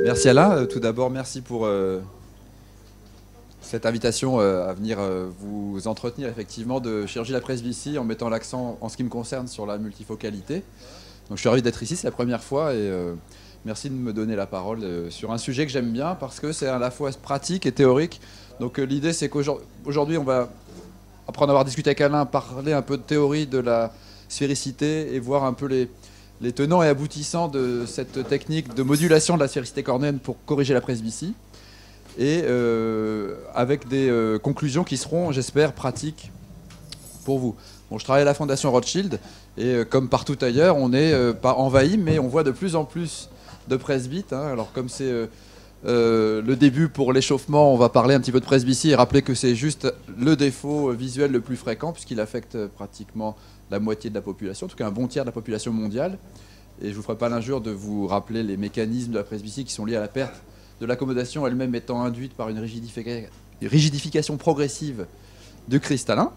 Merci Alain. Tout d'abord, merci pour cette invitation à venir vous entretenir effectivement de chirurgie de la presbytie en mettant l'accent, en ce qui me concerne, sur la multifocalité. Donc, je suis ravi d'être ici, c'est la première fois et merci de me donner la parole sur un sujet que j'aime bien parce que c'est à la fois pratique et théorique. Donc l'idée, c'est qu'aujourd'hui, on va, après en avoir discuté avec Alain, parler un peu de théorie de la sphéricité et voir un peu les tenants et aboutissants de cette technique de modulation de la sphéricité cornéenne pour corriger la presbytie, et avec des conclusions qui seront, j'espère, pratiques pour vous. Bon, je travaille à la Fondation Rothschild, et comme partout ailleurs, on n'est pas envahi, mais on voit de plus en plus de presbytes. Alors comme c'est le début pour l'échauffement, on va parler un petit peu de presbytie et rappeler que c'est juste le défaut visuel le plus fréquent, puisqu'il affecte pratiquement la moitié de la population, en tout cas un bon tiers de la population mondiale. Et je ne vous ferai pas l'injure de vous rappeler les mécanismes de la presbytie qui sont liés à la perte de l'accommodation elle-même étant induite par une rigidification progressive du cristallin,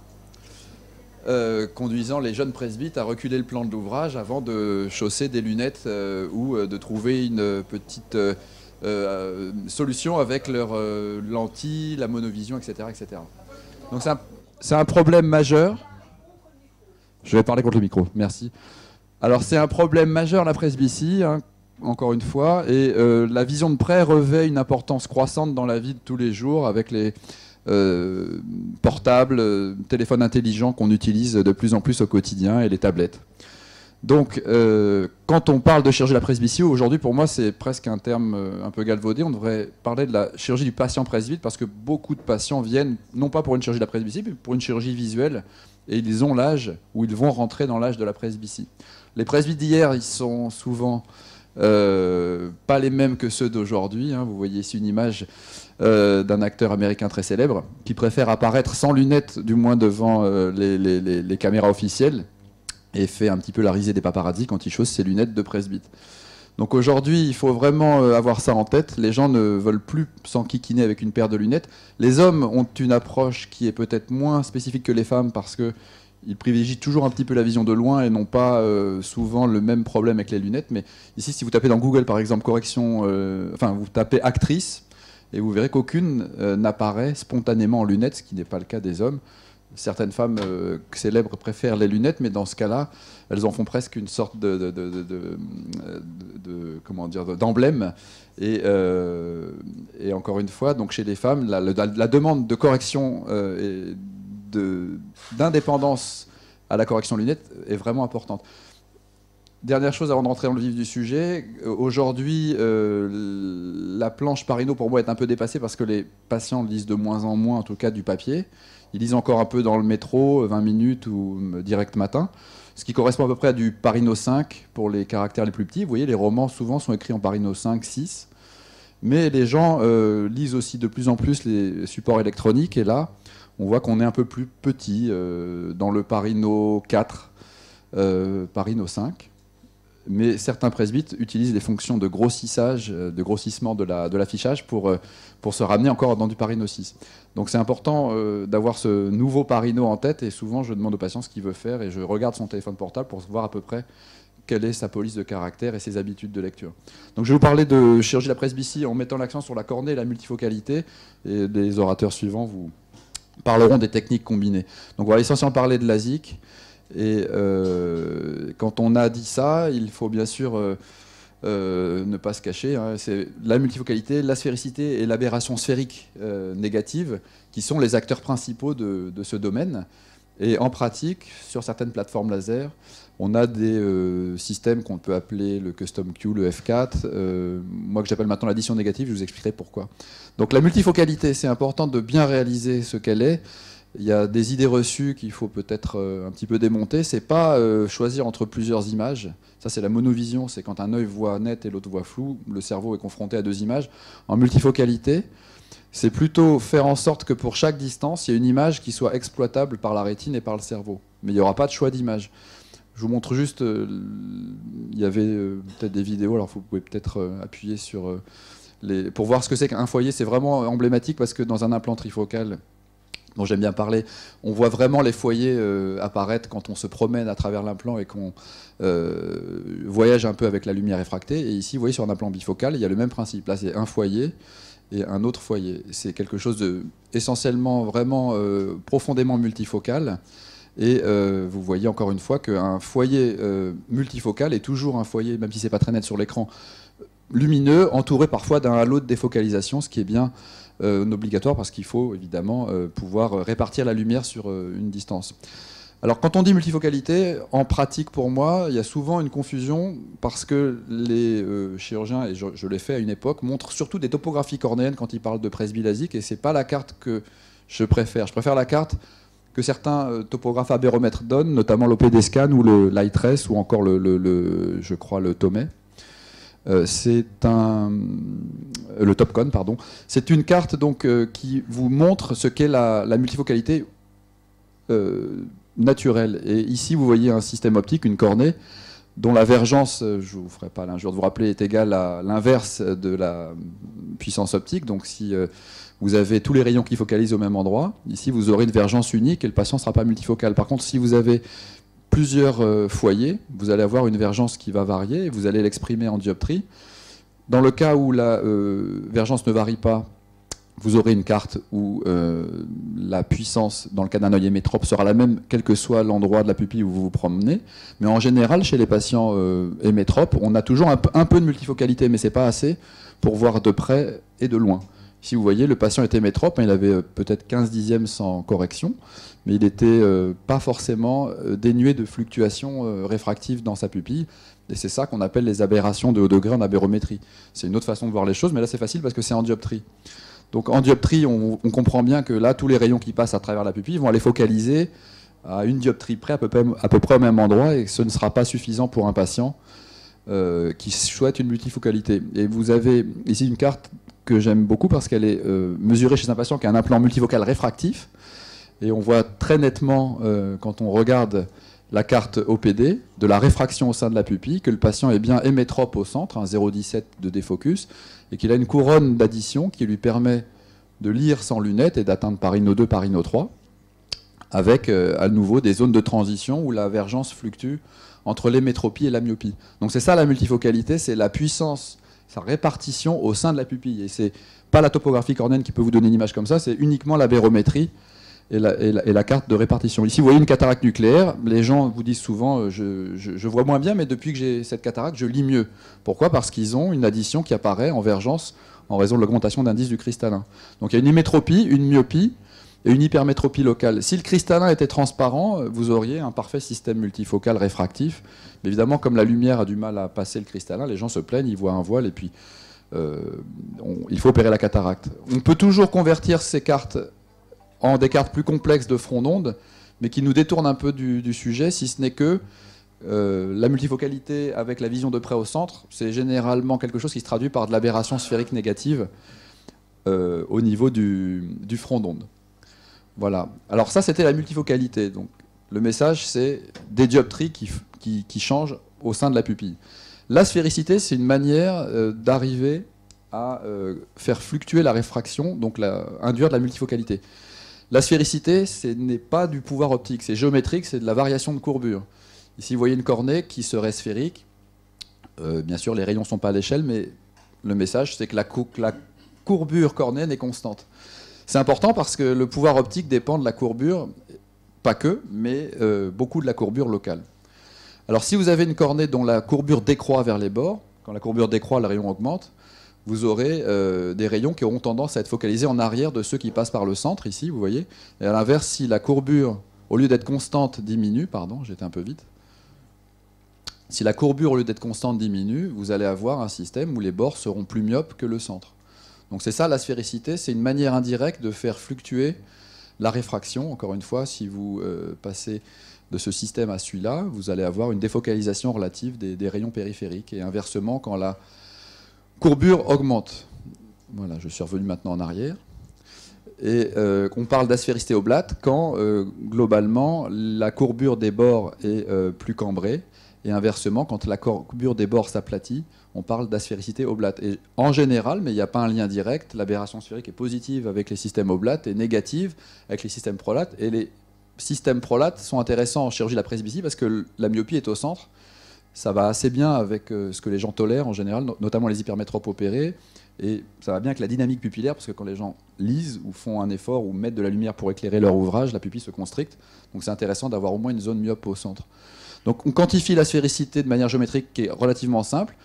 conduisant les jeunes presbytes à reculer le plan de l'ouvrage avant de chausser des lunettes ou de trouver une petite solution avec leurs lentilles, la monovision, etc. etc. Donc c'est un problème majeur. Je vais parler contre le micro, merci. Alors c'est un problème majeur la presbytie, encore une fois, et la vision de près revêt une importance croissante dans la vie de tous les jours avec les portables, téléphones intelligents qu'on utilise de plus en plus au quotidien et les tablettes. Donc quand on parle de chirurgie de la presbytie, aujourd'hui pour moi c'est presque un terme un peu galvaudé. On devrait parler de la chirurgie du patient presbyte parce que beaucoup de patients viennent non pas pour une chirurgie de la presbytie, mais pour une chirurgie visuelle, et ils ont l'âge où ils vont rentrer dans l'âge de la presbytie. Les presbytes d'hier, ils sont souvent pas les mêmes que ceux d'aujourd'hui. Vous voyez ici une image d'un acteur américain très célèbre qui préfère apparaître sans lunettes, du moins devant les caméras officielles, et fait un petit peu la risée des paparazzis quand il chausse ses lunettes de presbyte. Donc aujourd'hui, il faut vraiment avoir ça en tête. Les gens ne veulent plus s'enquiquiner avec une paire de lunettes. Les hommes ont une approche qui est peut-être moins spécifique que les femmes parce qu'ils privilégient toujours un petit peu la vision de loin et n'ont pas souvent le même problème avec les lunettes. Mais ici, si vous tapez dans Google, par exemple, vous tapez actrice, et vous verrez qu'aucune n'apparaît spontanément en lunettes, ce qui n'est pas le cas des hommes. Certaines femmes célèbres préfèrent les lunettes, mais dans ce cas-là, elles en font presque une sorte d'emblème. Et encore une fois, donc chez les femmes, la demande de correction et d'indépendance à la correction lunettes est vraiment importante. Dernière chose avant de rentrer dans le vif du sujet, aujourd'hui, la planche Parinot pour moi est un peu dépassée parce que les patients lisent de moins en moins, en tout cas du papier. Ils lisent encore un peu dans le métro, 20 minutes ou direct matin, ce qui correspond à peu près à du Parinot 5 pour les caractères les plus petits. Vous voyez, les romans souvent sont écrits en Parinot 5, 6. Mais les gens lisent aussi de plus en plus les supports électroniques. Et là, on voit qu'on est un peu plus petit dans le Parinot 4, Parinot 5. Mais certains presbytes utilisent des fonctions de grossissage, de grossissement de l'affichage pour se ramener encore dans du Parinot 6. Donc c'est important d'avoir ce nouveau Parinot en tête, et souvent je demande au patient ce qu'il veut faire et je regarde son téléphone portable pour voir à peu près quelle est sa police de caractère et ses habitudes de lecture. Donc je vais vous parler de chirurgie de la presbytie en mettant l'accent sur la cornée et la multifocalité, et les orateurs suivants vous parleront des techniques combinées. Donc on va essentiellement parler de l'ASIC. Et quand on a dit ça, il faut bien sûr ne pas se cacher. C'est la multifocalité, la sphéricité et l'aberration sphérique négative qui sont les acteurs principaux de ce domaine. Et en pratique, sur certaines plateformes laser, on a des systèmes qu'on peut appeler le Custom Q, le F4, moi que j'appelle maintenant l'addition négative, je vous expliquerai pourquoi. Donc la multifocalité, c'est important de bien réaliser ce qu'elle est. Il y a des idées reçues qu'il faut peut-être un petit peu démonter. C'est pas choisir entre plusieurs images. Ça, c'est la monovision. C'est quand un œil voit net et l'autre voit flou. Le cerveau est confronté à deux images. En multifocalité, c'est plutôt faire en sorte que pour chaque distance, il y ait une image qui soit exploitable par la rétine et par le cerveau. Mais il n'y aura pas de choix d'image. Je vous montre juste, il y avait peut-être des vidéos, alors vous pouvez peut-être appuyer sur pour voir ce que c'est qu'un foyer. C'est vraiment emblématique parce que dans un implant trifocal, dont j'aime bien parler, on voit vraiment les foyers apparaître quand on se promène à travers l'implant et qu'on voyage un peu avec la lumière réfractée. Et ici, vous voyez, sur un implant bifocal, il y a le même principe. Là, c'est un foyer et un autre foyer. C'est quelque chose de essentiellement, vraiment profondément multifocal. Et vous voyez encore une fois qu'un foyer multifocal est toujours un foyer, même si ce n'est pas très net sur l'écran, lumineux, entouré parfois d'un halo de défocalisation, ce qui est bien obligatoire parce qu'il faut évidemment pouvoir répartir la lumière sur une distance. Alors quand on dit multifocalité, en pratique pour moi, il y a souvent une confusion parce que les chirurgiens, et je l'ai fait à une époque, montrent surtout des topographies cornéennes quand ils parlent de presbylasique, et ce n'est pas la carte que je préfère. Je préfère la carte que certains topographes abéromètres donnent, notamment l'OPD Scan ou le Lightrace ou encore je crois le Tomei. C'est le Topcon, pardon. C'est une carte donc qui vous montre ce qu'est la multifocalité naturelle. Et ici, vous voyez un système optique, une cornée, dont la vergence, je ne vous ferai pas l'injure de vous rappeler, est égale à l'inverse de la puissance optique. Donc si vous avez tous les rayons qui focalisent au même endroit, ici vous aurez une vergence unique et le patient ne sera pas multifocal. Par contre, si vous avez plusieurs foyers, vous allez avoir une vergence qui va varier et vous allez l'exprimer en dioptrie. Dans le cas où la vergence ne varie pas, vous aurez une carte où la puissance, dans le cas d'un œil hémétrope, sera la même quel que soit l'endroit de la pupille où vous vous promenez. Mais en général, chez les patients hémétropes, on a toujours un peu de multifocalité, mais ce n'est pas assez pour voir de près et de loin. Ici, vous voyez, le patient était hémétrope, il avait peut-être 15 dixièmes sans correction, mais il n'était pas forcément dénué de fluctuations réfractives dans sa pupille. Et c'est ça qu'on appelle les aberrations de haut degré en abérométrie. C'est une autre façon de voir les choses, mais là c'est facile parce que c'est en dioptrie. Donc en dioptrie, on comprend bien que là, tous les rayons qui passent à travers la pupille vont aller focaliser à une dioptrie près, à peu près au même endroit, et ce ne sera pas suffisant pour un patient qui souhaite une multifocalité. Et vous avez ici une carte que j'aime beaucoup parce qu'elle est mesurée chez un patient qui a un implant multifocal réfractif. Et on voit très nettement, quand on regarde la carte OPD, de la réfraction au sein de la pupille, que le patient est bien hémétrope au centre, un 0,17 de défocus, et qu'il a une couronne d'addition qui lui permet de lire sans lunettes et d'atteindre Parino 2, Parino 3, avec à nouveau des zones de transition où la vergence fluctue entre l'hémétropie et la myopie. Donc c'est ça la multifocalité, c'est la puissance, sa répartition au sein de la pupille. Et c'est pas la topographie cornéenne qui peut vous donner une image comme ça, c'est uniquement la bérométrie et la carte de répartition. Ici, vous voyez une cataracte nucléaire. Les gens vous disent souvent je vois moins bien, mais depuis que j'ai cette cataracte, je lis mieux. Pourquoi? Parce qu'ils ont une addition qui apparaît en vergence en raison de l'augmentation d'indice du cristallin. Donc il y a une hémétropie, une myopie et une hypermétropie locale. Si le cristallin était transparent, vous auriez un parfait système multifocal réfractif. Mais évidemment, comme la lumière a du mal à passer le cristallin, les gens se plaignent, ils voient un voile et puis il faut opérer la cataracte. On peut toujours convertir ces cartes en des cartes plus complexes de front d'onde, mais qui nous détournent un peu du sujet, si ce n'est que la multifocalité avec la vision de près au centre, c'est généralement quelque chose qui se traduit par de l'aberration sphérique négative au niveau du front d'onde. Voilà. Alors ça, c'était la multifocalité. Donc, le message, c'est des dioptries qui changent au sein de la pupille. La sphéricité, c'est une manière d'arriver à faire fluctuer la réfraction, donc induire de la multifocalité. La sphéricité, ce n'est pas du pouvoir optique, c'est géométrique, c'est de la variation de courbure. Ici, vous voyez une cornée qui serait sphérique. Bien sûr, les rayons ne sont pas à l'échelle, mais le message, c'est que la courbure cornéenne est constante. C'est important parce que le pouvoir optique dépend de la courbure, pas que, mais beaucoup de la courbure locale. Alors, si vous avez une cornée dont la courbure décroît vers les bords, quand la courbure décroît, le rayon augmente, vous aurez des rayons qui auront tendance à être focalisés en arrière de ceux qui passent par le centre, ici, vous voyez. Et à l'inverse, si la courbure, au lieu d'être constante, diminue, pardon, j'étais un peu vite. Si la courbure, au lieu d'être constante, diminue, vous allez avoir un système où les bords seront plus myopes que le centre. Donc c'est ça la sphéricité, c'est une manière indirecte de faire fluctuer la réfraction. Encore une fois, si vous passez de ce système à celui-là, vous allez avoir une défocalisation relative des rayons périphériques. Et inversement, quand la courbure augmente. Voilà, je suis revenu maintenant en arrière. Et on parle d'asphérisité oblate quand, globalement, la courbure des bords est plus cambrée Et inversement, quand la courbure des bords s'aplatit, on parle d'asphérisité oblate. Et en général, mais il n'y a pas un lien direct, l'aberration sphérique est positive avec les systèmes oblates et négative avec les systèmes prolates. Et les systèmes prolates sont intéressants en chirurgie de la presbytie parce que la myopie est au centre. Ça va assez bien avec ce que les gens tolèrent en général, notamment les hypermétropes opérés. Et ça va bien avec la dynamique pupillaire, parce que quand les gens lisent ou font un effort ou mettent de la lumière pour éclairer leur ouvrage, la pupille se constricte. Donc c'est intéressant d'avoir au moins une zone myope au centre. Donc on quantifie la sphéricité de manière géométrique qui est relativement simple.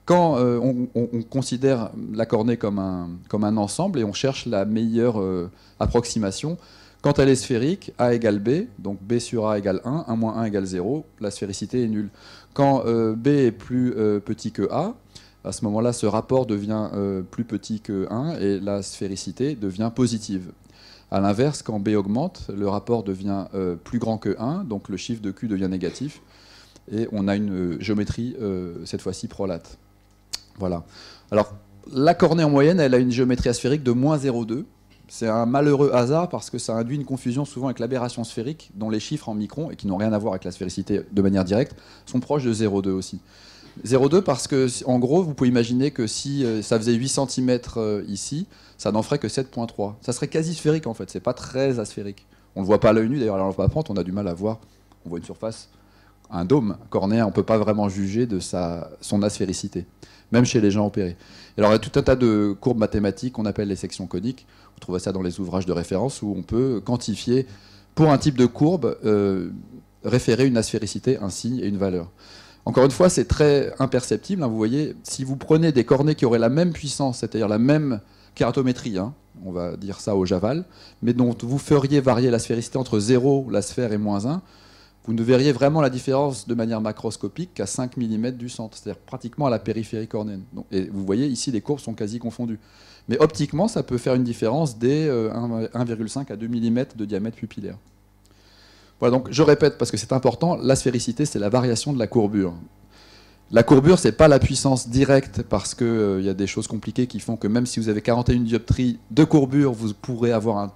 Quand on considère la cornée comme un ensemble et on cherche la meilleure approximation, quand elle est sphérique, A égale B, donc B sur A égale 1, 1 moins 1 égale 0, la sphéricité est nulle. Quand B est plus petit que A, à ce moment-là, ce rapport devient plus petit que 1 et la sphéricité devient positive. A l'inverse, quand B augmente, le rapport devient plus grand que 1, donc le chiffre de Q devient négatif, et on a une géométrie, cette fois-ci, prolate. Voilà. Alors, la cornée en moyenne, elle a une géométrie asphérique de moins 0,2. C'est un malheureux hasard parce que ça induit une confusion souvent avec l'aberration sphérique, dont les chiffres en microns, et qui n'ont rien à voir avec la sphéricité de manière directe, sont proches de 0,2 aussi. 0,2 parce que, en gros, vous pouvez imaginer que si ça faisait 8 cm ici, ça n'en ferait que 7,3. Ça serait quasi sphérique en fait, c'est pas très asphérique. On ne le voit pas à l'œil nu, d'ailleurs à la lampe à pente, on a du mal à voir. On voit une surface, un dôme cornéen, on ne peut pas vraiment juger de son asphéricité, même chez les gens opérés. Et alors il y a tout un tas de courbes mathématiques qu'on appelle les sections coniques. Vous trouvez ça dans les ouvrages de référence où on peut quantifier, pour un type de courbe, référer une asphéricité, un signe et une valeur. Encore une fois, c'est très imperceptible. Hein, vous voyez, si vous prenez des cornées qui auraient la même puissance, c'est-à-dire la même kératométrie, hein, on va dire ça au Javal, mais dont vous feriez varier la sphéricité entre 0, la sphère, et moins 1, vous ne verriez vraiment la différence de manière macroscopique qu'à 5 mm du centre, c'est-à-dire pratiquement à la périphérie cornéenne. Donc, et vous voyez, ici, les courbes sont quasi confondues. Mais optiquement, ça peut faire une différence dès 1,5 à 2 mm de diamètre pupillaire. Voilà, donc je répète, parce que c'est important, la sphéricité, c'est la variation de la courbure. La courbure, ce n'est pas la puissance directe, parce qu'il y a des choses compliquées qui font que même si vous avez 41 dioptries de courbure, vous pourrez avoir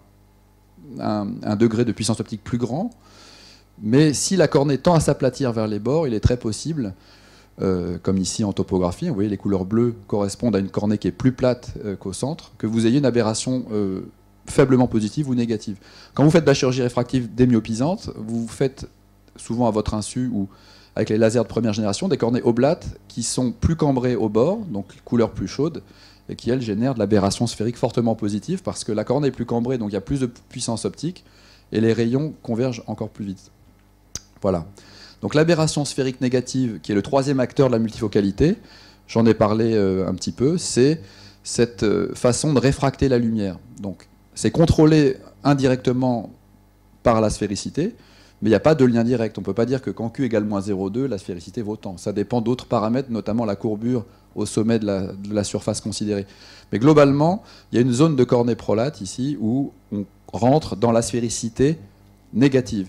un degré de puissance optique plus grand. Mais si la cornée tend à s'aplatir vers les bords, il est très possible, comme ici en topographie, vous voyez les couleurs bleues correspondent à une cornée qui est plus plate qu'au centre, que vous ayez une aberration faiblement positive ou négative. Quand vous faites de la chirurgie réfractive démyopisante, vous faites souvent à votre insu ou avec les lasers de première génération des cornées oblates qui sont plus cambrées au bord, donc couleur plus chaude, et qui elles génèrent de l'aberration sphérique fortement positive parce que la cornée est plus cambrée, donc il y a plus de puissance optique et les rayons convergent encore plus vite. Voilà. Donc l'aberration sphérique négative, qui est le troisième acteur de la multifocalité, j'en ai parlé un petit peu, c'est cette façon de réfracter la lumière. Donc c'est contrôlé indirectement par la sphéricité, mais il n'y a pas de lien direct. On ne peut pas dire que quand Q égale moins 0,2, la sphéricité vaut tant. Ça dépend d'autres paramètres, notamment la courbure au sommet de la surface considérée. Mais globalement, il y a une zone de cornée prolate ici où on rentre dans la sphéricité négative.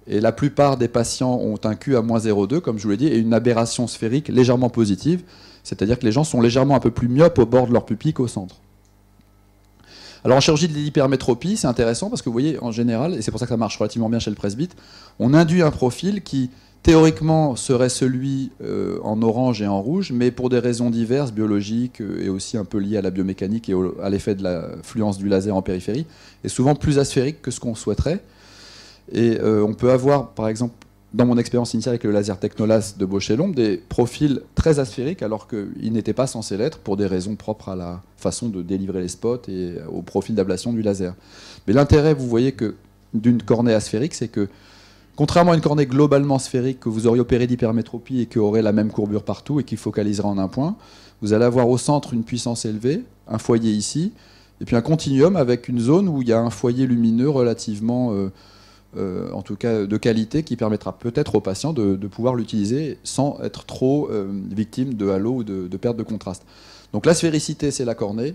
Et la plupart des patients ont un Q à moins 0,2, comme je vous l'ai dit, et une aberration sphérique légèrement positive, c'est-à-dire que les gens sont légèrement un peu plus myopes au bord de leur pupille qu'au centre. Alors en chirurgie de l'hypermétropie, c'est intéressant parce que vous voyez, en général, et c'est pour ça que ça marche relativement bien chez le presbyte, on induit un profil qui théoriquement serait celui en orange et en rouge, mais pour des raisons diverses, biologiques et aussi un peu liées à la biomécanique et à l'effet de l'influence du laser en périphérie, est souvent plus asphérique que ce qu'on souhaiterait. Et on peut avoir, par exemple, dans mon expérience initiale avec le laser Technolas de Baucher-Lomb, des profils très asphériques alors qu'ils n'étaient pas censés l'être pour des raisons propres à la façon de délivrer les spots et au profil d'ablation du laser. Mais l'intérêt, vous voyez, d'une cornée asphérique, c'est que, contrairement à une cornée globalement sphérique que vous auriez opérée d'hypermétropie et qui aurait la même courbure partout et qui focalisera en un point, vous allez avoir au centre une puissance élevée, un foyer ici, et puis un continuum avec une zone où il y a un foyer lumineux relativement... en tout cas de qualité, qui permettra peut-être aux patients de pouvoir l'utiliser sans être trop victime de halo ou de perte de contraste. Donc la sphéricité, c'est la cornée.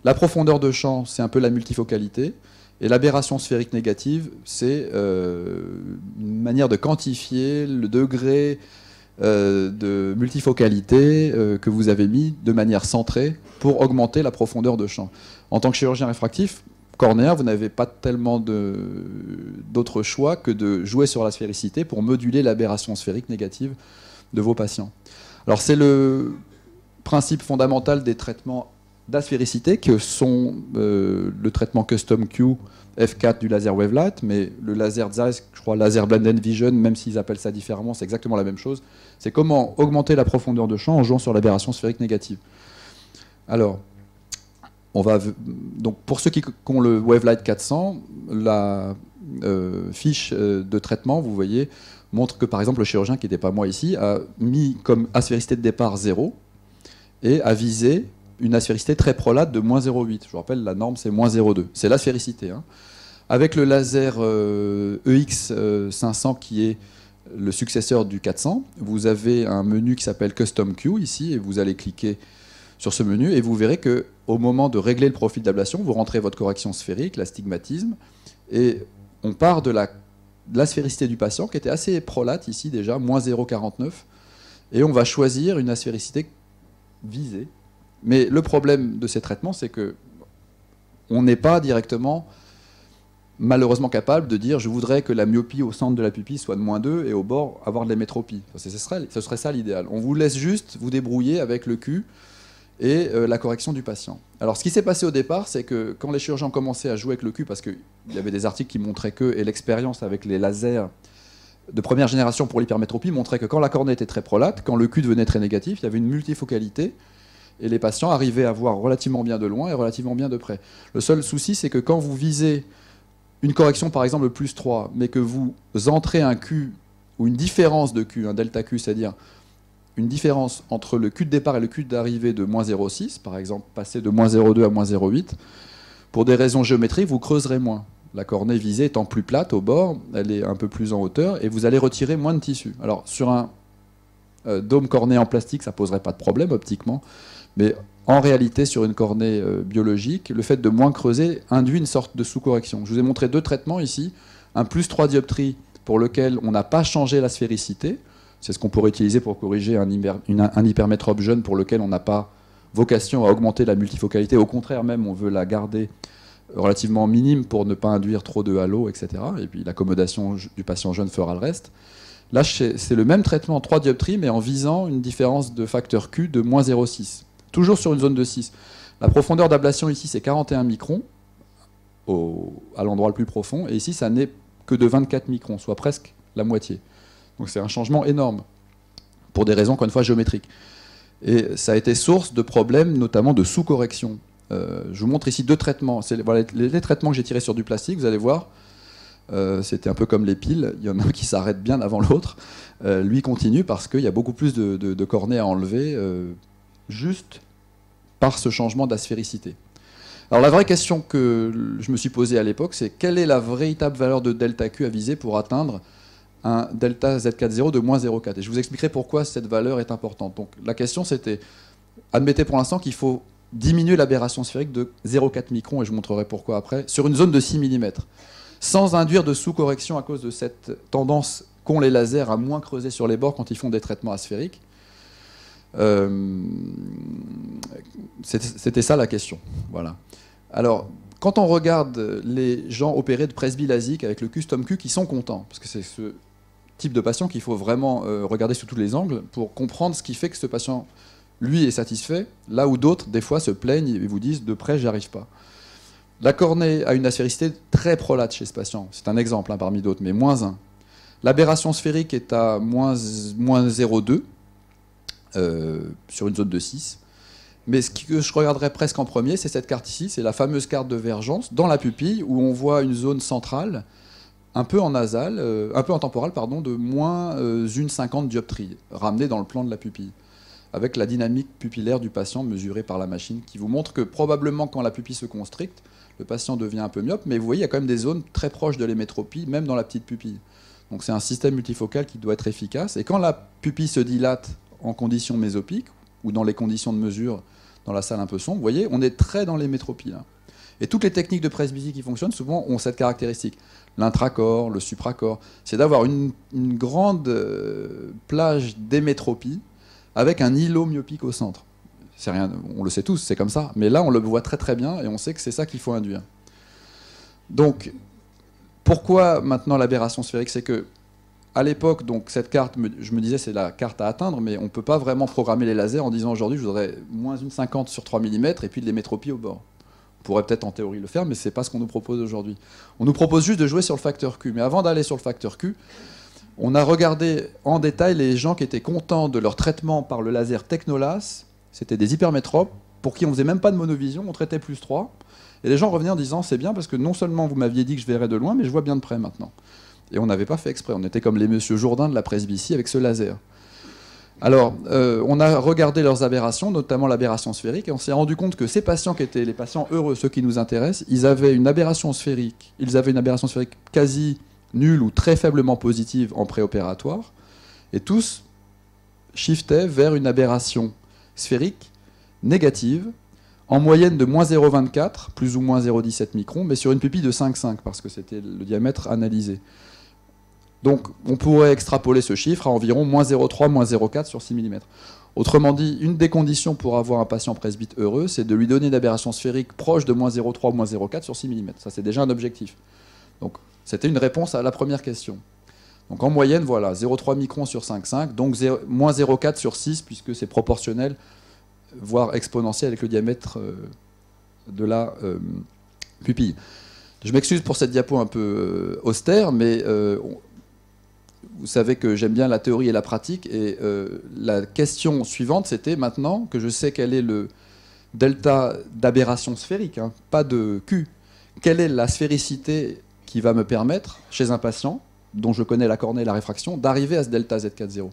La profondeur de champ, c'est un peu la multifocalité. Et l'aberration sphérique négative, c'est une manière de quantifier le degré de multifocalité que vous avez mis de manière centrée pour augmenter la profondeur de champ. En tant que chirurgien réfractif, cornéen, vous n'avez pas tellement d'autre choix que de jouer sur la sphéricité pour moduler l'aberration sphérique négative de vos patients. Alors c'est le principe fondamental des traitements d'aspéricité, que sont le traitement Custom Q F4 du laser Wavelight, mais le laser Zeiss, je crois laser Blended Vision, même s'ils appellent ça différemment, c'est exactement la même chose. C'est comment augmenter la profondeur de champ en jouant sur l'aberration sphérique négative. Alors, donc pour ceux qui ont le Wavelight 400, la fiche de traitement, vous voyez, montre que par exemple le chirurgien, qui n'était pas moi ici, a mis comme aspéricité de départ 0 et a visé une aspéricité très prolate de moins 0,8. Je vous rappelle, la norme c'est moins 0,2. C'est l'aspéricité. Hein. Avec le laser EX500 qui est le successeur du 400, vous avez un menu qui s'appelle Custom Q ici, et vous allez cliquer sur ce menu et vous verrez qu'au moment de régler le profil d'ablation, vous rentrez votre correction sphérique, l'astigmatisme, et on part de la sphéricité du patient qui était assez prolate ici déjà, moins 0,49, et on va choisir une aspéricité visée. Mais le problème de ces traitements, c'est que on n'est pas directement, malheureusement, capable de dire je voudrais que la myopie au centre de la pupille soit de moins 2 et au bord avoir de l'hémétropie. Ce serait ça l'idéal. On vous laisse juste vous débrouiller avec le Q et la correction du patient. Alors ce qui s'est passé au départ, c'est que quand les chirurgiens ont commencé à jouer avec le Q, parce qu'il y avait des articles qui montraient que, et l'expérience avec les lasers de première génération pour l'hypermétropie montrait que quand la cornée était très prolate, quand le Q devenait très négatif, il y avait une multifocalité, et les patients arrivaient à voir relativement bien de loin et relativement bien de près. Le seul souci, c'est que quand vous visez une correction, par exemple, plus 3, mais que vous entrez un Q, ou une différence de Q, un delta Q, c'est-à-dire une différence entre le Q de départ et le Q d'arrivée de moins 0,6, par exemple, passer de moins 0,2 à moins 0,8, pour des raisons géométriques, vous creuserez moins. La cornée visée étant plus plate au bord, elle est un peu plus en hauteur, et vous allez retirer moins de tissu. Alors, sur un dôme cornéen en plastique, ça ne poserait pas de problème optiquement, mais en réalité, sur une cornée biologique, le fait de moins creuser induit une sorte de sous-correction. Je vous ai montré deux traitements ici. Un plus 3 dioptries pour lequel on n'a pas changé la sphéricité. C'est ce qu'on pourrait utiliser pour corriger un hypermétrope jeune pour lequel on n'a pas vocation à augmenter la multifocalité. Au contraire, même, on veut la garder relativement minime pour ne pas induire trop de halo, etc. Et puis l'accommodation du patient jeune fera le reste. Là, c'est le même traitement en 3 dioptries, mais en visant une différence de facteur Q de moins 0,6. Toujours sur une zone de 6. La profondeur d'ablation ici, c'est 41 microns à l'endroit le plus profond. Et ici, ça n'est que de 24 microns, soit presque la moitié. Donc c'est un changement énorme, pour des raisons, encore une fois, géométriques. Et ça a été source de problèmes, notamment de sous-correction. Je vous montre ici deux traitements. Voilà, les traitements que j'ai tirés sur du plastique, vous allez voir. C'était un peu comme les piles. Il y en a un qui s'arrête bien avant l'autre. Lui continue parce qu'il y a beaucoup plus de cornées à enlever, juste par ce changement d'aspéricité. Alors la vraie question que je me suis posée à l'époque, c'est quelle est la véritable valeur de delta Q à viser pour atteindre un delta Z40 de moins 0,4. Et je vous expliquerai pourquoi cette valeur est importante. Donc la question c'était, admettez pour l'instant qu'il faut diminuer l'aberration sphérique de 0,4 microns, et je vous montrerai pourquoi après, sur une zone de 6 mm, sans induire de sous-correction à cause de cette tendance qu'ont les lasers à moins creuser sur les bords quand ils font des traitements asphériques. C'était ça la question. Voilà. Alors, quand on regarde les gens opérés de presbylasik avec le Custom Q qui sont contents, parce que c'est ce type de patient qu'il faut vraiment regarder sous tous les angles pour comprendre ce qui fait que ce patient, lui, est satisfait, là où d'autres, des fois, se plaignent et vous disent « de près, j'y arrive pas ». La cornée a une aspéricité très prolate chez ce patient. C'est un exemple parmi d'autres, mais moins 1. L'aberration sphérique est à moins 0,2 sur une zone de 6. Mais ce que je regarderais presque en premier, c'est cette carte ici, c'est la fameuse carte de Vergence dans la pupille où on voit une zone centrale, un peu en nasal, un peu en temporale, pardon, de moins 1,50 dioptrie, ramenée dans le plan de la pupille, avec la dynamique pupillaire du patient mesurée par la machine, qui vous montre que probablement quand la pupille se constricte, le patient devient un peu myope, mais vous voyez, il y a quand même des zones très proches de l'hémétropie, même dans la petite pupille. Donc c'est un système multifocal qui doit être efficace. Et quand la pupille se dilate en conditions mésopiques, ou dans les conditions de mesure dans la salle un peu sombre, vous voyez, on est très dans l'hémétropie. Là. Et toutes les techniques de presbytie qui fonctionnent, souvent, ont cette caractéristique. L'intracorps, le supracorps, c'est d'avoir une grande plage d'hémétropie avec un îlot myopique au centre. C'est rien, on le sait tous, c'est comme ça. Mais là, on le voit très très bien et on sait que c'est ça qu'il faut induire. Donc, pourquoi maintenant l'aberration sphérique? C'est que, à l'époque, donc cette carte, je me disais c'est la carte à atteindre, mais on ne peut pas vraiment programmer les lasers en disant aujourd'hui je voudrais moins une 50 sur 3 mm et puis de les métropies au bord. On pourrait peut-être en théorie le faire, mais ce n'est pas ce qu'on nous propose aujourd'hui. On nous propose juste de jouer sur le facteur Q. Mais avant d'aller sur le facteur Q, on a regardé en détail les gens qui étaient contents de leur traitement par le laser Technolas. C'était des hypermétropes pour qui on ne faisait même pas de monovision, on traitait plus 3. Et les gens revenaient en disant c'est bien parce que non seulement vous m'aviez dit que je verrais de loin, mais je vois bien de près maintenant. Et on n'avait pas fait exprès, on était comme les monsieur Jourdain de la presbytie avec ce laser. Alors, on a regardé leurs aberrations, notamment l'aberration sphérique, et on s'est rendu compte que ces patients qui étaient les patients heureux, ceux qui nous intéressent, ils avaient une aberration sphérique quasi nulle ou très faiblement positive en préopératoire, et tous shiftaient vers une aberration sphérique négative, en moyenne de moins 0,24, plus ou moins 0,17 microns, mais sur une pupille de 5,5, parce que c'était le diamètre analysé. Donc on pourrait extrapoler ce chiffre à environ moins 0,3, moins 0,4 sur 6 mm. Autrement dit, une des conditions pour avoir un patient presbyte heureux, c'est de lui donner une aberration sphérique proche de moins 0,3, moins 0,4 sur 6 mm. Ça, c'est déjà un objectif. Donc c'était une réponse à la première question. Donc en moyenne, voilà, 0,3 microns sur 5,5, donc moins 0,4 sur 6, puisque c'est proportionnel, voire exponentiel avec le diamètre de la pupille. Je m'excuse pour cette diapo un peu austère, mais vous savez que j'aime bien la théorie et la pratique, et la question suivante, c'était maintenant que je sais quel est le delta d'aberration sphérique, hein, pas de Q, quelle est la sphéricité qui va me permettre, chez un patient, dont je connais la cornée et la réfraction, d'arriver à ce delta Z40.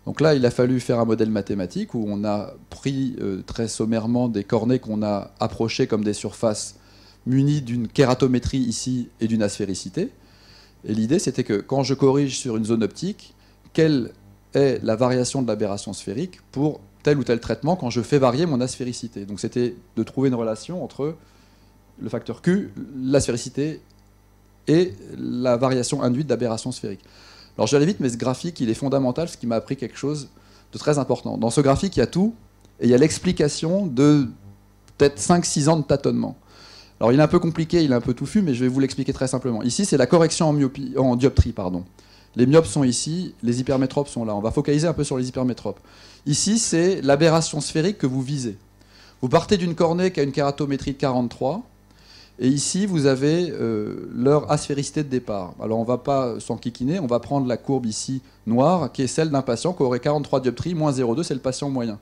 Donc là, il a fallu faire un modèle mathématique où on a pris très sommairement des cornées qu'on a approchées comme des surfaces munies d'une kératométrie ici et d'une asphéricité. Et l'idée, c'était que quand je corrige sur une zone optique, quelle est la variation de l'aberration sphérique pour tel ou tel traitement quand je fais varier mon asphéricité. Donc c'était de trouver une relation entre le facteur Q, l'asphéricité et la variation induite d'aberration sphérique. Alors je vais aller vite, mais ce graphique, il est fondamental, ce qui m'a appris quelque chose de très important. Dans ce graphique, il y a tout, et il y a l'explication de peut-être 5-6 ans de tâtonnement. Alors il est un peu compliqué, il est un peu touffu, mais je vais vous l'expliquer très simplement. Ici, c'est la correction en dioptrie. Les myopes sont ici, les hypermétropes sont là. On va focaliser un peu sur les hypermétropes. Ici, c'est l'aberration sphérique que vous visez. Vous partez d'une cornée qui a une kératométrie de 43, et ici, vous avez leur asphérisité de départ. Alors on ne va pas s'enquiquiner, on va prendre la courbe ici noire, qui est celle d'un patient qui aurait 43 dioptries, moins 0,2, c'est le patient moyen.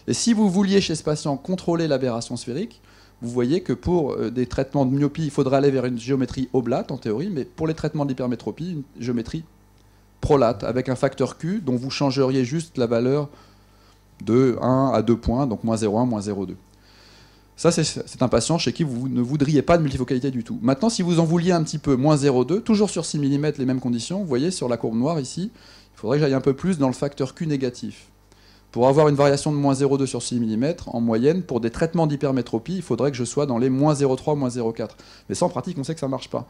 Et si vous vouliez chez ce patient contrôler l'aberration sphérique, vous voyez que pour des traitements de myopie, il faudrait aller vers une géométrie oblate en théorie, mais pour les traitements d'hypermétropie, une géométrie prolate, avec un facteur Q dont vous changeriez juste la valeur de 1 à 2 points, donc moins 0,1, moins 0,2. Ça, c'est un patient chez qui vous ne voudriez pas de multifocalité du tout. Maintenant, si vous en vouliez un petit peu, moins 0,2, toujours sur 6 mm, les mêmes conditions, vous voyez sur la courbe noire ici, il faudrait que j'aille un peu plus dans le facteur Q négatif. Pour avoir une variation de moins 0,2 sur 6 mm, en moyenne, pour des traitements d'hypermétropie, il faudrait que je sois dans les moins 0,3, moins 0,4. Mais ça, en pratique, on sait que ça ne marche pas.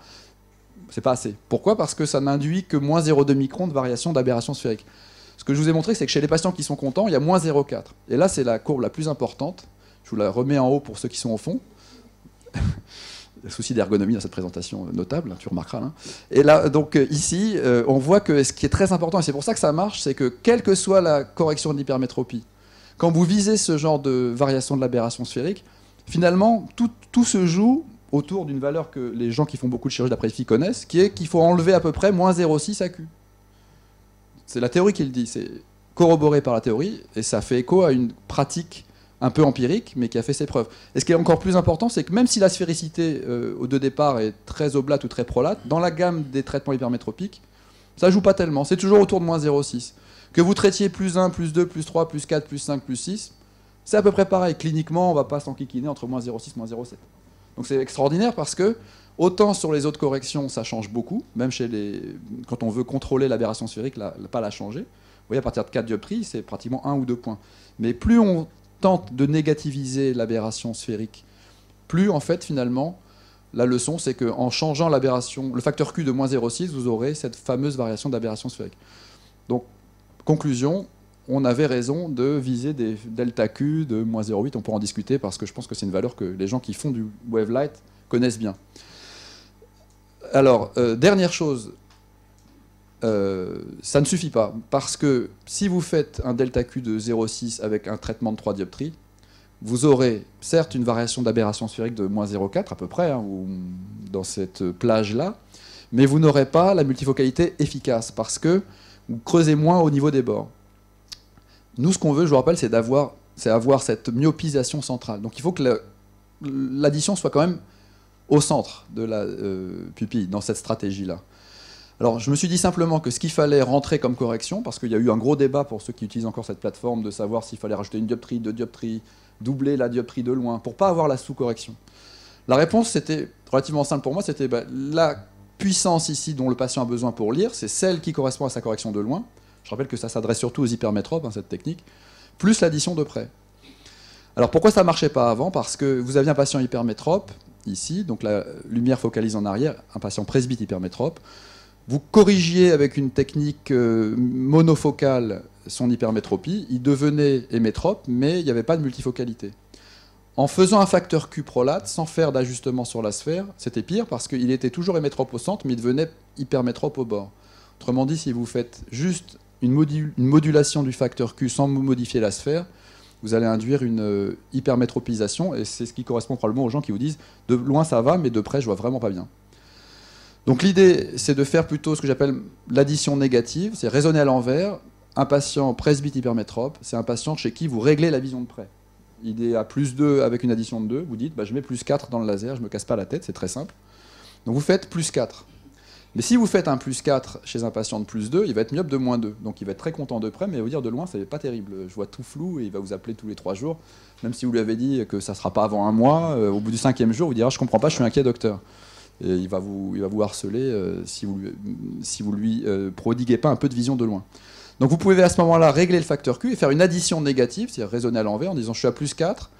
C'est pas assez. Pourquoi ? Parce que ça n'induit que moins 0,2 microns de variation d'aberration sphérique. Ce que je vous ai montré, c'est que chez les patients qui sont contents, il y a moins 0,4. Et là, c'est la courbe la plus importante. Je vous la remets en haut pour ceux qui sont au fond. Souci d'ergonomie dans cette présentation notable, tu remarqueras. Hein. Et là, donc ici, on voit que ce qui est très important, et c'est pour ça que ça marche, c'est que quelle que soit la correction de l'hypermétropie, quand vous visez ce genre de variation de l'aberration sphérique, finalement, tout se joue autour d'une valeur que les gens qui font beaucoup de chirurgie d'après-phi connaissent, qui est qu'il faut enlever à peu près moins 0,6 à Q. C'est la théorie qui le dit, c'est corroboré par la théorie, et ça fait écho à une pratique un peu empirique, mais qui a fait ses preuves. Et ce qui est encore plus important, c'est que même si la sphéricité de départ est très oblate ou très prolate, dans la gamme des traitements hypermétropiques, ça ne joue pas tellement. C'est toujours autour de moins 0,6. Que vous traitiez plus 1, plus 2, plus 3, plus 4, plus 5, plus 6, c'est à peu près pareil. Cliniquement, on ne va pas s'enquiquiner entre moins 0,6 et moins 0,7. Donc c'est extraordinaire parce que, autant sur les autres corrections, ça change beaucoup, même quand on veut contrôler l'aberration sphérique, pas la changer. Vous voyez, à partir de 4 dioptries, c'est pratiquement 1 ou 2 points. Mais plus on tente de négativiser l'aberration sphérique, plus en fait finalement la leçon c'est qu'en changeant l'aberration, le facteur Q de moins 0,6, vous aurez cette fameuse variation d'aberration sphérique. Donc conclusion, on avait raison de viser des delta Q de moins 0,8, on pourra en discuter parce que je pense que c'est une valeur que les gens qui font du wavelight connaissent bien. Alors, dernière chose, ça ne suffit pas. Parce que si vous faites un delta Q de 0,6 avec un traitement de 3 dioptries, vous aurez certes une variation d'aberration sphérique de moins 0,4 à peu près, hein, ou dans cette plage-là, mais vous n'aurez pas la multifocalité efficace parce que vous creusez moins au niveau des bords. Nous, ce qu'on veut, je vous rappelle, c'est avoir cette myopisation centrale. Donc il faut que l'addition soit quand même au centre de la pupille, dans cette stratégie-là. Alors je me suis dit simplement que ce qu'il fallait rentrer comme correction, parce qu'il y a eu un gros débat pour ceux qui utilisent encore cette plateforme, de savoir s'il fallait rajouter une dioptrie, deux dioptries, doubler la dioptrie de loin, pour ne pas avoir la sous-correction. La réponse, c'était relativement simple pour moi, c'était la puissance ici dont le patient a besoin pour lire, c'est celle qui correspond à sa correction de loin. Je rappelle que ça s'adresse surtout aux hypermétropes, hein, cette technique, plus l'addition de près. Alors pourquoi ça ne marchait pas avant? Parce que vous aviez un patient hypermétrope, ici, donc la lumière focalise en arrière, un patient presbyte hypermétrope. Vous corrigiez avec une technique monofocale son hypermétropie, il devenait hémétrope, mais il n'y avait pas de multifocalité. En faisant un facteur Q prolate, sans faire d'ajustement sur la sphère, c'était pire parce qu'il était toujours hémétrope au centre, mais il devenait hypermétrope au bord. Autrement dit, si vous faites juste une modulation du facteur Q sans modifier la sphère, vous allez induire une hypermétropisation, et c'est ce qui correspond probablement aux gens qui vous disent « de loin ça va, mais de près je vois vraiment pas bien ». Donc l'idée, c'est de faire plutôt ce que j'appelle l'addition négative, c'est raisonner à l'envers. Un patient presbyte hypermétrope, c'est un patient chez qui vous réglez la vision de près. Il est à plus 2 avec une addition de 2, vous dites je mets plus 4 dans le laser, je ne me casse pas la tête, c'est très simple. Donc vous faites plus 4. Mais si vous faites un plus 4 chez un patient de plus 2, il va être myope de moins 2. Donc il va être très content de près, mais il va vous dire de loin, c'est pas terrible. Je vois tout flou et il va vous appeler tous les 3 jours. Même si vous lui avez dit que ça ne sera pas avant un mois, au bout du 5e jour, vous dira je comprends pas, je suis inquiet docteur. Et il va vous harceler si vous lui prodiguez pas un peu de vision de loin. Donc vous pouvez à ce moment-là régler le facteur Q et faire une addition négative, c'est-à-dire raisonner à l'envers en disant je suis à plus 4,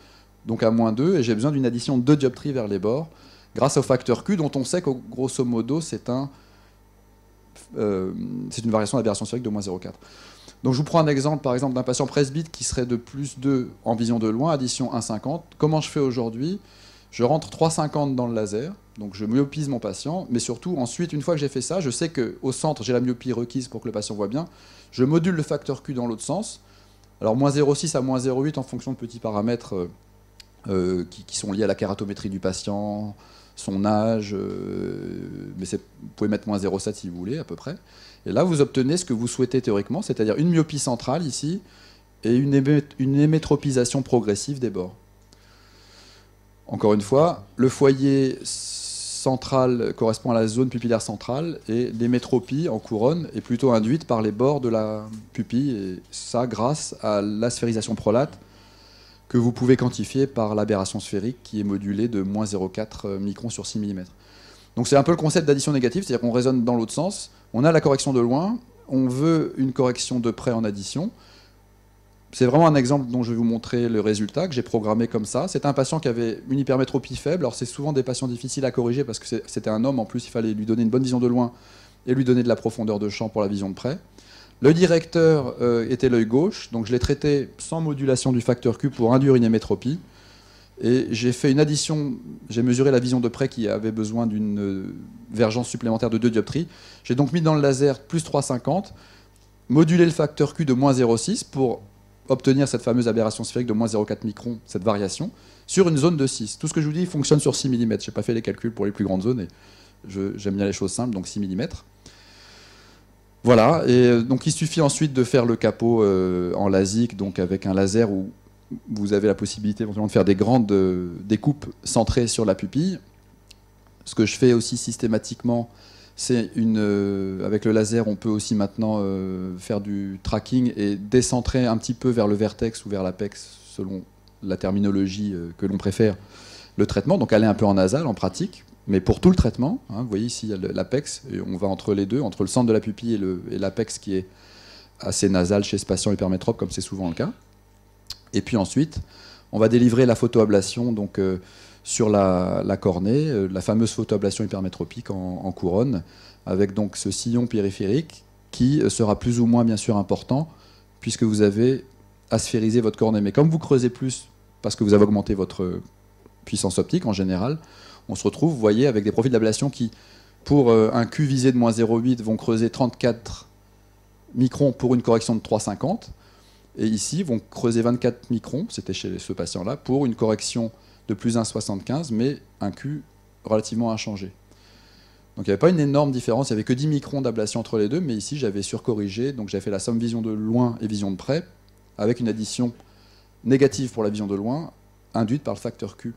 donc à moins 2, et j'ai besoin d'une addition de 2 dioptries vers les bords, grâce au facteur Q dont on sait qu'au grosso modo c'est une variation d'aberration sphérique de moins 0,4. Donc je vous prends un exemple, par exemple, d'un patient presbyte qui serait de plus 2 en vision de loin, addition 1,50. Comment je fais aujourd'hui? Je rentre 3,50 dans le laser, donc je myopise mon patient, mais surtout, ensuite, une fois que j'ai fait ça, je sais qu'au centre, j'ai la myopie requise pour que le patient voit bien. Je module le facteur Q dans l'autre sens. Alors, moins 0,6 à moins 0,8 en fonction de petits paramètres qui sont liés à la kératométrie du patient, son âge, mais vous pouvez mettre moins 0,7 si vous voulez, à peu près. Et là, vous obtenez ce que vous souhaitez théoriquement, c'est-à-dire une myopie centrale ici, et une hémétropisation progressive des bords. Encore une fois, le foyer central correspond à la zone pupillaire centrale et l'hémétropie en couronne est plutôt induite par les bords de la pupille, et ça grâce à l'asphérisation prolate que vous pouvez quantifier par l'aberration sphérique qui est modulée de moins 0,4 microns sur 6 mm. Donc c'est un peu le concept d'addition négative, c'est-à-dire qu'on raisonne dans l'autre sens, on a la correction de loin, on veut une correction de près en addition. C'est vraiment un exemple dont je vais vous montrer le résultat, que j'ai programmé comme ça. C'est un patient qui avait une hypermétropie faible. Alors c'est souvent des patients difficiles à corriger parce que c'était un homme. En plus, il fallait lui donner une bonne vision de loin et lui donner de la profondeur de champ pour la vision de près. L'œil directeur était l'œil gauche. Donc je l'ai traité sans modulation du facteur Q pour induire une hémétropie. Et j'ai fait une addition. J'ai mesuré la vision de près qui avait besoin d'une vergence supplémentaire de 2 dioptries. J'ai donc mis dans le laser plus 3,50, modulé le facteur Q de moins 0,6 pour obtenir cette fameuse aberration sphérique de moins 0,4 microns, cette variation, sur une zone de 6. Tout ce que je vous dis fonctionne sur 6 mm. Je n'ai pas fait les calculs pour les plus grandes zones, et j'aime bien les choses simples, donc 6 mm. Voilà, et donc il suffit ensuite de faire le capot en LASIK, donc avec un laser où vous avez la possibilité éventuellement de faire des grandes découpes centrées sur la pupille. Ce que je fais aussi systématiquement, c'est avec le laser, on peut aussi maintenant faire du tracking et décentrer un petit peu vers le vertex ou vers l'apex, selon la terminologie que l'on préfère, le traitement. Donc aller un peu en nasal, en pratique, mais pour tout le traitement. Hein, vous voyez ici, il y a l'apex, et on va entre les deux, entre le centre de la pupille et l'apex qui est assez nasal chez ce patient hypermétrope, comme c'est souvent le cas. Et puis ensuite, on va délivrer la photoablation, donc sur la cornée, la fameuse photoablation hypermétropique en couronne, avec donc ce sillon périphérique qui sera plus ou moins bien sûr important puisque vous avez asphérisé votre cornée. Mais comme vous creusez plus parce que vous avez augmenté votre puissance optique en général, on se retrouve, vous voyez, avec des profils d'ablation qui pour un Q visé de moins 0,8 vont creuser 34 microns pour une correction de 3,50. Et ici, vont creuser 24 microns, c'était chez ce patient-là, pour une correction de plus 1,75, mais un Q relativement inchangé. Donc il n'y avait pas une énorme différence, il n'y avait que 10 microns d'ablation entre les deux, mais ici j'avais surcorrigé, donc j'avais fait la somme vision de loin et vision de près, avec une addition négative pour la vision de loin, induite par le facteur Q.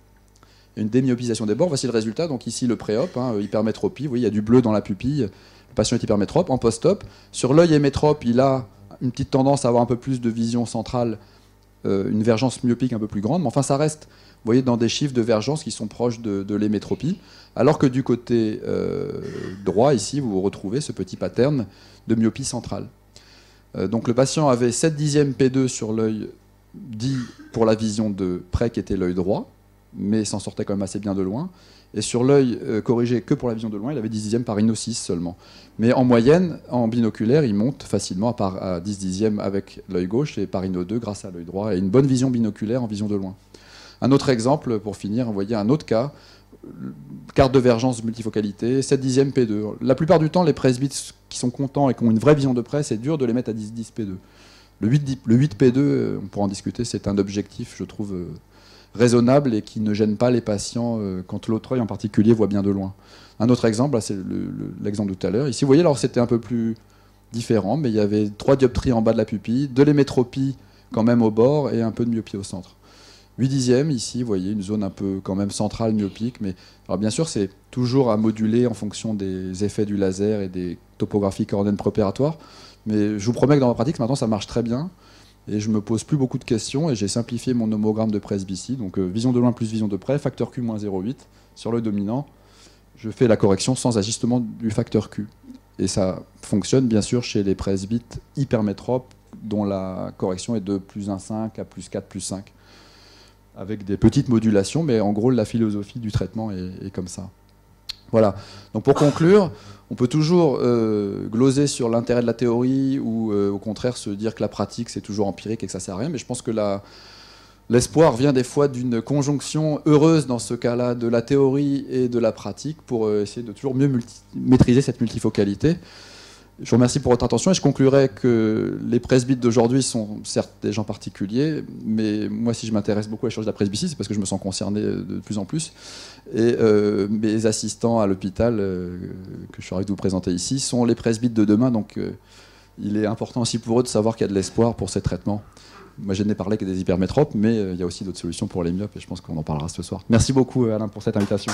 Et une démyopisation des bords, voici le résultat, donc ici le pré-op, hypermétropie, vous voyez il y a du bleu dans la pupille, le patient est hypermétrope, en post-op. Sur l'œil hémétrope, il a une petite tendance à avoir un peu plus de vision centrale, une vergence myopique un peu plus grande, mais enfin ça reste, vous voyez, dans des chiffres de vergence qui sont proches de l'hémétropie, alors que du côté droit, ici, vous retrouvez ce petit pattern de myopie centrale. Donc le patient avait 7 dixièmes P2 sur l'œil dit pour la vision de près qui était l'œil droit, mais s'en sortait quand même assez bien de loin. Et sur l'œil corrigé que pour la vision de loin, il avait 10 dixièmes par Rhino 6 seulement. Mais en moyenne, en binoculaire, il monte facilement à 10 dixièmes avec l'œil gauche et par Rhino 2 grâce à l'œil droit, et une bonne vision binoculaire en vision de loin. Un autre exemple, pour finir, vous voyez un autre cas, carte de vergence multifocalité, 7 dixièmes P2. La plupart du temps, les presbytes qui sont contents et qui ont une vraie vision de près, c'est dur de les mettre à 10 P2. Le 8 P2, on pourra en discuter, c'est un objectif, je trouve, raisonnable et qui ne gêne pas les patients quand l'autre œil en particulier voit bien de loin. Un autre exemple, c'est l'exemple de tout à l'heure. Ici, vous voyez, alors c'était un peu plus différent, mais il y avait 3 dioptries en bas de la pupille, de l'hémétropie quand même au bord et un peu de myopie au centre. 8 dixièmes, ici, vous voyez, une zone un peu quand même centrale myopique, mais alors bien sûr, c'est toujours à moduler en fonction des effets du laser et des topographies coordonnées préopératoires, mais je vous promets que dans ma pratique, maintenant, ça marche très bien. Et je ne me pose plus beaucoup de questions et j'ai simplifié mon homogramme de presbytie. Donc vision de loin plus vision de près, facteur Q moins 0,8. Sur l'œil dominant, je fais la correction sans ajustement du facteur Q. Et ça fonctionne bien sûr chez les presbytes hypermétropes dont la correction est de plus 1,5 à plus 4, plus 5. Avec des petites modulations, mais en gros la philosophie du traitement est comme ça. Voilà. Donc pour conclure, on peut toujours gloser sur l'intérêt de la théorie ou au contraire se dire que la pratique c'est toujours empirique et que ça sert à rien, mais je pense que l'espoir vient des fois d'une conjonction heureuse dans ce cas-là de la théorie et de la pratique pour essayer de toujours mieux maîtriser cette multifocalité. Je vous remercie pour votre attention et je conclurai que les presbytes d'aujourd'hui sont certes des gens particuliers, mais moi si je m'intéresse beaucoup à l'échange de la presbytie, c'est parce que je me sens concerné de plus en plus. Et mes assistants à l'hôpital, que je suis ravi de vous présenter ici, sont les presbytes de demain, donc il est important aussi pour eux de savoir qu'il y a de l'espoir pour ces traitements. Moi je n'ai parlé que des hypermétropes, mais il y a aussi d'autres solutions pour les myopes et je pense qu'on en parlera ce soir. Merci beaucoup Alain pour cette invitation.